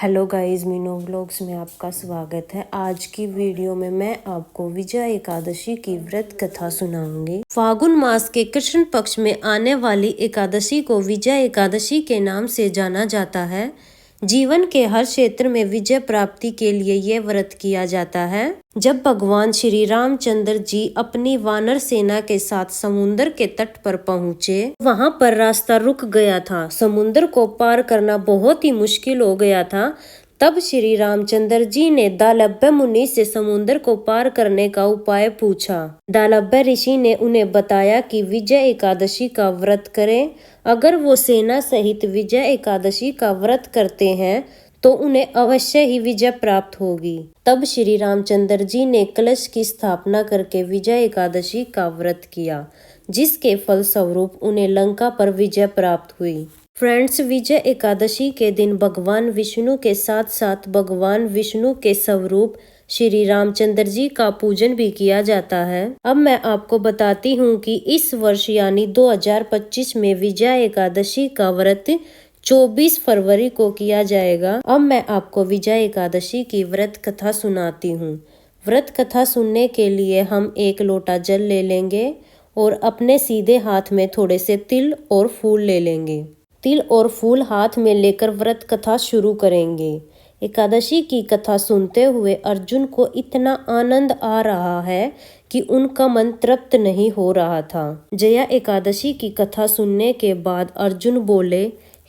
Hello guys, Meenu vlogs में आपका स्वागत है। आज की वीडियो में मैं आपको विजया एकादशी की व्रत कथा सुनाऊंगी। फागुन मास के कृष्ण पक्ष में आने वाली एकादशी को विजया एकादशी के नाम से जाना जाता है। जीवन के हर क्षेत्र में विजय प्राप्ति के लिए यह व्रत किया जाता है। जब भगवान श्री रामचंद्र जी अपनी वानर सेना के साथ समुद्र के तट पर पहुँचे, वहाँ पर रास्ता रुक गया था। समुद्र को पार करना बहुत ही मुश्किल हो गया था। तब श्री रामचंद्र जी ने दालभ्य मुनि से समुद्र को पार करने का उपाय पूछा। दालभ्य ऋषि ने उन्हें बताया कि विजय एकादशी का व्रत करें। अगर वो सेना सहित विजय एकादशी का व्रत करते हैं तो उन्हें अवश्य ही विजय प्राप्त होगी। तब श्री रामचंद्र जी ने कलश की स्थापना करके विजय एकादशी का व्रत किया, जिसके फलस्वरूप उन्हें लंका पर विजय प्राप्त हुई। फ्रेंड्स, विजय एकादशी के दिन भगवान विष्णु के साथ साथ भगवान विष्णु के स्वरूप श्री रामचंद्र जी का पूजन भी किया जाता है। अब मैं आपको बताती हूँ कि इस वर्ष यानी 2025 में विजय एकादशी का व्रत 24 फरवरी को किया जाएगा। अब मैं आपको विजय एकादशी की व्रत कथा सुनाती हूँ। व्रत कथा सुनने के लिए हम 1 लोटा जल ले लेंगे और अपने सीधे हाथ में थोड़े से तिल और फूल ले लेंगे। तिल और फूल हाथ में लेकर व्रत कथा शुरू करेंगे। एकादशी की कथा सुनते हुए अर्जुन को इतना आनंद आ रहा है कि उनका मन तृप्त नहीं हो रहा था। जया एकादशी की कथा सुनने के बाद अर्जुन बोले,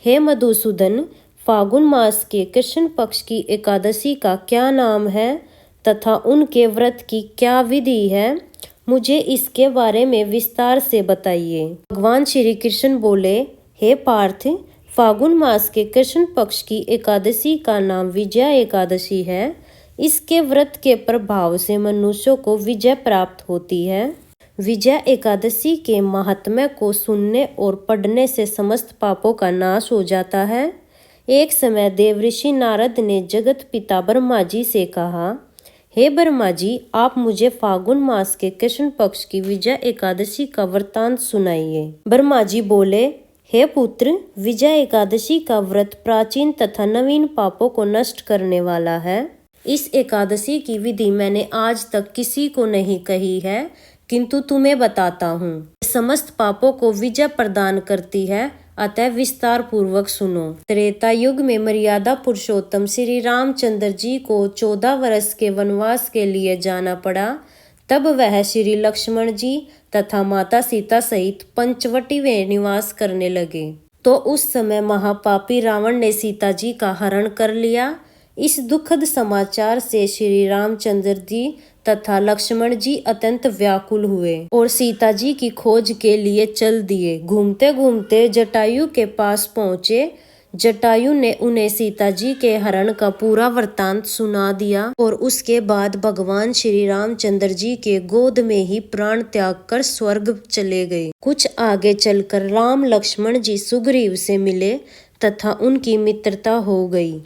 हे मधुसूदन, फागुन मास के कृष्ण पक्ष की एकादशी का क्या नाम है तथा उनके व्रत की क्या विधि है? मुझे इसके बारे में विस्तार से बताइए। भगवान श्री कृष्ण बोले, हे पार्थ, फागुन मास के कृष्ण पक्ष की एकादशी का नाम विजया एकादशी है। इसके व्रत के प्रभाव से मनुष्यों को विजय प्राप्त होती है। विजया एकादशी के महात्म्य को सुनने और पढ़ने से समस्त पापों का नाश हो जाता है। एक समय देवऋषि नारद ने जगत पिता ब्रह्मा जी से कहा, हे ब्रह्मा जी, आप मुझे फागुन मास के कृष्ण पक्ष की विजया एकादशी का वृतांत सुनाइए। ब्रह्मा जी बोले, हे पुत्र, विजय एकादशी का व्रत प्राचीन तथा नवीन पापों को नष्ट करने वाला है। इस एकादशी की विधि मैंने आज तक किसी को नहीं कही है, किंतु तुम्हें बताता हूँ। समस्त पापों को विजय प्रदान करती है, अतः विस्तार पूर्वक सुनो। त्रेता युग में मर्यादा पुरुषोत्तम श्री रामचंद्र जी को 14 वर्ष के वनवास के लिए जाना पड़ा। तब वह श्री लक्ष्मण जी तथा माता सीता सहित पंचवटी में निवास करने लगे। तो उस समय महापापी रावण ने सीता जी का हरण कर लिया। इस दुखद समाचार से श्री रामचंद्र जी तथा लक्ष्मण जी अत्यंत व्याकुल हुए और सीता जी की खोज के लिए चल दिए। घूमते घूमते जटायु के पास पहुँचे। जटायु ने उन्हें सीता जी के हरण का पूरा वृतांत सुना दिया और उसके बाद भगवान श्री रामचंद्र जी के गोद में ही प्राण त्याग कर स्वर्ग चले गए। कुछ आगे चलकर राम लक्ष्मण जी सुग्रीव से मिले तथा उनकी मित्रता हो गई।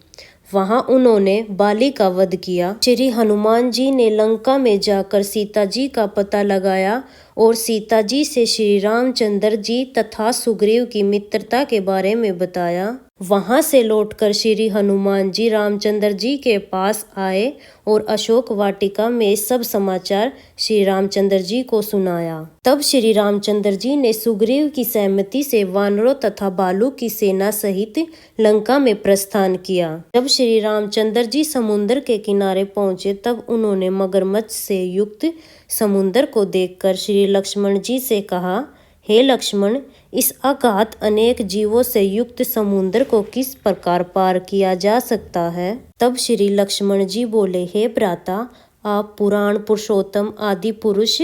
वहां उन्होंने बाली का वध किया। श्री हनुमान जी ने लंका में जाकर सीता जी का पता लगाया और सीता जी से श्री रामचंद्र जी तथा सुग्रीव की मित्रता के बारे में बताया। वहां से लौटकर श्री हनुमान जी रामचंद्र जी के पास आए और अशोक वाटिका में सब समाचार श्री रामचंद्र जी को सुनाया। तब श्री रामचंद्र जी ने सुग्रीव की सहमति से वानरों तथा बालू की सेना सहित लंका में प्रस्थान किया। जब श्री रामचंद्र जी समुद्र के किनारे पहुंचे तब उन्होंने मगरमच्छ से युक्त समुद्र को देखकर श्री लक्ष्मण जी से कहा, हे लक्ष्मण, इस अगाध अनेक जीवों से युक्त समुद्र को किस प्रकार पार किया जा सकता है? तब श्री लक्ष्मण जी बोले, हे भ्राता, आप पुराण पुरुषोत्तम आदि पुरुष,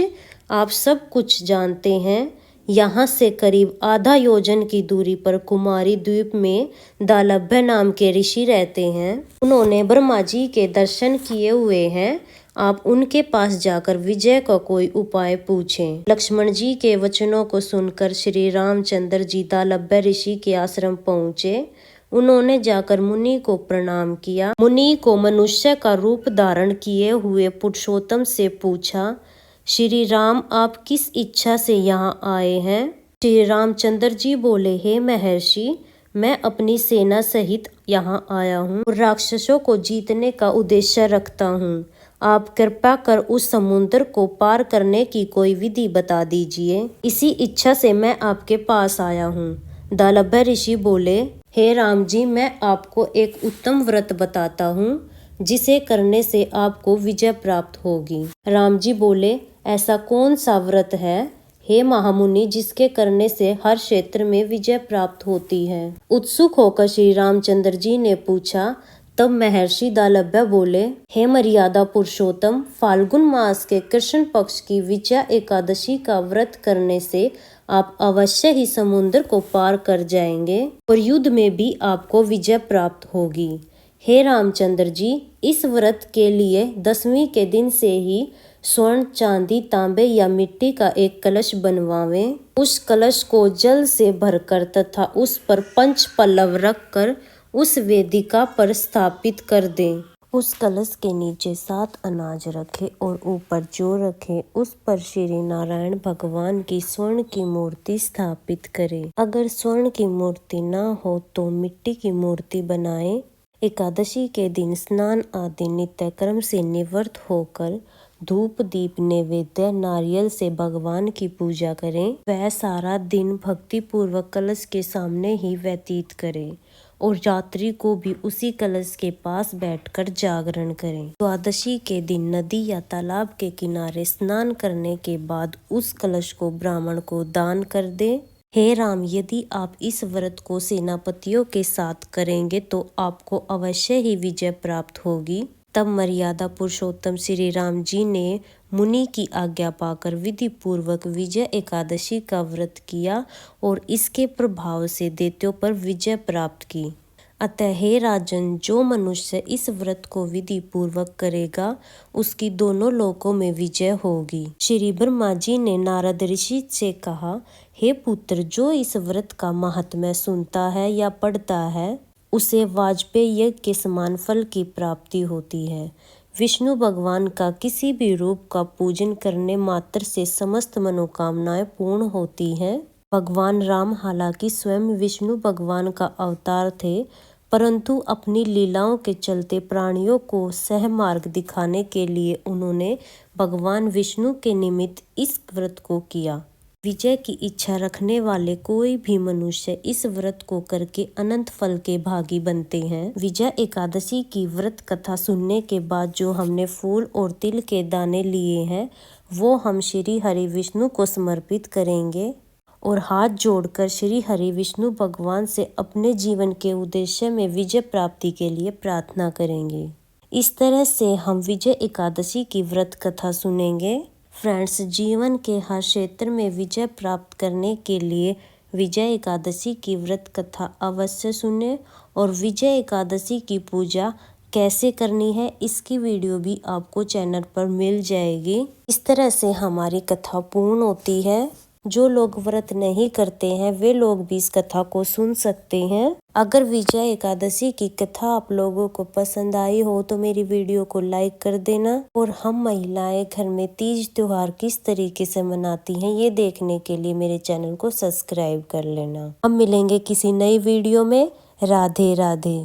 आप सब कुछ जानते हैं। यहाँ से करीब आधा योजन की दूरी पर कुमारी द्वीप में दालभ्य नाम के ऋषि रहते हैं। उन्होंने ब्रह्मा जी के दर्शन किए हुए हैं। आप उनके पास जाकर विजय का कोई उपाय पूछें। लक्ष्मण जी के वचनों को सुनकर श्री रामचंद्र जी दालभ्य ऋषि के आश्रम पहुँचे। उन्होंने जाकर मुनि को प्रणाम किया। मुनि को मनुष्य का रूप धारण किए हुए पुरुषोत्तम से पूछा, श्री राम, आप किस इच्छा से यहाँ आए हैं? श्री रामचंद्र जी बोले, हे महर्षि, मैं अपनी सेना सहित यहाँ आया हूँ और राक्षसों को जीतने का उद्देश्य रखता हूँ। आप कृपा कर उस समुद्र को पार करने की कोई विधि बता दीजिए। इसी इच्छा से मैं आपके पास आया हूँ। दालभ्य ऋषि बोले, हे राम जी, मैं आपको एक उत्तम व्रत बताता हूँ जिसे करने से आपको विजय प्राप्त होगी। राम जी बोले, ऐसा कौन सा व्रत है हे महामुनि जिसके करने से हर क्षेत्र में विजय प्राप्त होती है? उत्सुक होकर श्री रामचंद्र जी ने पूछा। तब महर्षि दालभ्य बोले, हे मर्यादा पुरुषोत्तम, फाल्गुन मास के कृष्ण पक्ष की विजया एकादशी का व्रत करने से आप अवश्य ही समुद्र को पार कर जाएंगे और युद्ध में भी आपको विजय प्राप्त होगी। हे रामचंद्र जी, इस व्रत के लिए 10वीं के दिन से ही स्वर्ण, चांदी, तांबे या मिट्टी का एक कलश बनवावें। उस कलश को जल से भरकर तथा उस पर 5 पल्लव रखकर उस वेदिका पर स्थापित कर दें। उस कलश के नीचे 7 अनाज रखें और ऊपर जो रखें उस पर श्री नारायण भगवान की स्वर्ण की मूर्ति स्थापित करें। अगर स्वर्ण की मूर्ति ना हो तो मिट्टी की मूर्ति बनाएं। एकादशी के दिन स्नान आदि नित्य कर्म से निवृत्त होकर धूप दीप नैवेद्य नारियल से भगवान की पूजा करें। वह सारा दिन भक्ति पूर्वक कलश के सामने ही व्यतीत करें और रात्रि को भी उसी कलश के पास बैठकर जागरण करें। द्वादशी के दिन नदी या तालाब के किनारे स्नान करने के बाद उस कलश को ब्राह्मण को दान कर दें। हे राम, यदि आप इस व्रत को सेनापतियों के साथ करेंगे तो आपको अवश्य ही विजय प्राप्त होगी। तब मर्यादा पुरुषोत्तम श्री राम जी ने मुनि की आज्ञा पाकर विधि पूर्वक विजय एकादशी का व्रत किया और इसके प्रभाव से दैत्यों पर विजय प्राप्त की। अतः हे राजन, जो मनुष्य इस व्रत को विधि पूर्वक करेगा उसकी दोनों लोकों में विजय होगी। श्री ब्रह्मा जी ने नारद ऋषि से कहा, हे पुत्र, जो इस व्रत का महात्म्य सुनता है या पढ़ता है उसे वाजपेयी यज्ञ के समान फल की प्राप्ति होती है। विष्णु भगवान का किसी भी रूप का पूजन करने मात्र से समस्त मनोकामनाएं पूर्ण होती हैं। भगवान राम हालांकि स्वयं विष्णु भगवान का अवतार थे, परंतु अपनी लीलाओं के चलते प्राणियों को सह मार्ग दिखाने के लिए उन्होंने भगवान विष्णु के निमित्त इस व्रत को किया। विजय की इच्छा रखने वाले कोई भी मनुष्य इस व्रत को करके अनंत फल के भागी बनते हैं। विजय एकादशी की व्रत कथा सुनने के बाद जो हमने फूल और तिल के दाने लिए हैं वो हम श्री हरि विष्णु को समर्पित करेंगे और हाथ जोड़कर श्री हरि विष्णु भगवान से अपने जीवन के उद्देश्य में विजय प्राप्ति के लिए प्रार्थना करेंगे। इस तरह से हम विजय एकादशी की व्रत कथा सुनेंगे। फ्रेंड्स, जीवन के हर क्षेत्र में विजय प्राप्त करने के लिए विजय एकादशी की व्रत कथा अवश्य सुने और विजय एकादशी की पूजा कैसे करनी है इसकी वीडियो भी आपको चैनल पर मिल जाएगी। इस तरह से हमारी कथा पूर्ण होती है। जो लोग व्रत नहीं करते हैं वे लोग भी इस कथा को सुन सकते हैं। अगर विजय एकादशी की कथा आप लोगों को पसंद आई हो तो मेरी वीडियो को लाइक कर देना और हम महिलाएं घर में तीज त्योहार किस तरीके से मनाती हैं ये देखने के लिए मेरे चैनल को सब्सक्राइब कर लेना। हम मिलेंगे किसी नई वीडियो में। राधे राधे।